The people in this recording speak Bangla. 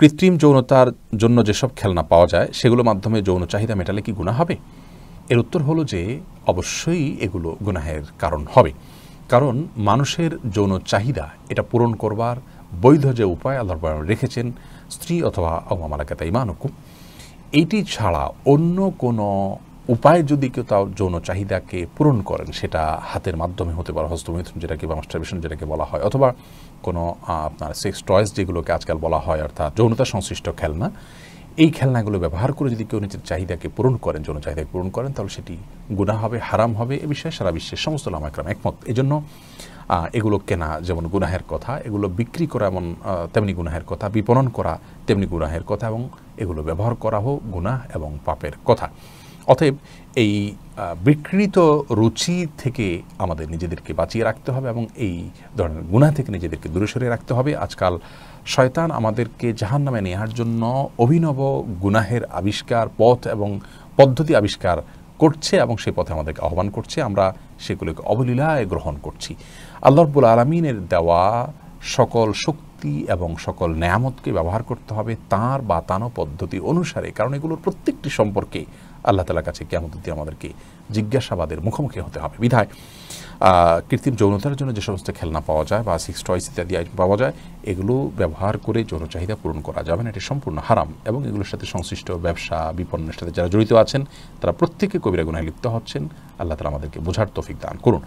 কৃত্রিম যৌনতার জন্য যেসব খেলনা পাওয়া যায় সেগুলোর মাধ্যমে যৌন চাহিদা মেটালে কি গুনাহ হবে? এর উত্তর হলো যে অবশ্যই এগুলো গুনাহের কারণ হবে। কারণ মানুষের যৌন চাহিদা এটা পূরণ করবার বৈধ যে উপায় আল্লাহ রাব্বুল রেখেছেন, স্ত্রী অথবা আও মালাকাত আইমানুকুম, এইটি ছাড়া অন্য কোনো উপায়ে যদি কেউ তার যৌন চাহিদাকে পূরণ করেন, সেটা হাতের মাধ্যমে হতে পারে, হস্তমৈথুন যেটাকে বা মাস্টারবেশন যেটাকে বলা হয়, অথবা কোনো আপনার সেক্স টয়েস যেগুলোকে আজকাল বলা হয়, অর্থাৎ যৌনতা সংশ্লিষ্ট খেলনা, এই খেলনাগুলো ব্যবহার করে যদি কেউ নিজের চাহিদাকে পূরণ করেন, যৌন চাহিদাকে পূরণ করেন, তাহলে সেটি গুনাহ হবে, হারাম হবে। এ বিষয়ে সারা বিশ্বের সমস্ত উলামা ইকরাম একমত। এজন্য এগুলো কেনা যেমন গুনাহের কথা, এগুলো বিক্রি করা এমন তেমনি গুনাহের কথা, বিপণন করা তেমনি গুনাহের কথা, এবং এগুলো ব্যবহার করা হোক গুনাহ এবং পাপের কথা। অতএব এই বিকৃত রুচি থেকে আমাদের নিজেদেরকে বাঁচিয়ে রাখতে হবে এবং এই ধরনের গুনাহ থেকে নিজেদেরকে দূরে সরিয়ে রাখতে হবে। আজকাল শয়তান আমাদেরকে জাহান্নামে নেওয়ার জন্য অভিনব গুনাহের আবিষ্কার, পথ এবং পদ্ধতি আবিষ্কার করছে এবং সেই পথে আমাদেরকে আহ্বান করছে। আমরা সেগুলোকে অবলীলায় গ্রহণ করছি। আল্লাহ রাব্বুল আলামিনের দেওয়া সকল শক্তি এবং সকল নেয়ামতকে ব্যবহার করতে হবে তাঁর বাতানো পদ্ধতি অনুসারে, কারণ এগুলোর প্রত্যেকটি সম্পর্কে আল্লাহ তাআলার কাছে কিয়ামতের দিন আমাদেরকে জিজ্ঞাসাবাদের মুখোমুখি হতে হবে। বিধায় কৃত্রিম যৌনতার জন্য যে সমস্ত খেলনা পাওয়া যায় বা সেক্স টয়েস ইত্যাদি পাওয়া যায়, এগুলো ব্যবহার করে যৌন চাহিদা পূরণ করা যাবে না, এটি সম্পূর্ণ হারাম। এবং এগুলোর সাথে সংশ্লিষ্ট ব্যবসা বিপণনের সাথে যারা জড়িত আছেন তারা প্রত্যেকে কবিরা গুনাহে লিপ্ত হচ্ছেন। আল্লাহ তাআলা আমাদেরকে বোঝার তৌফিক দান করুন।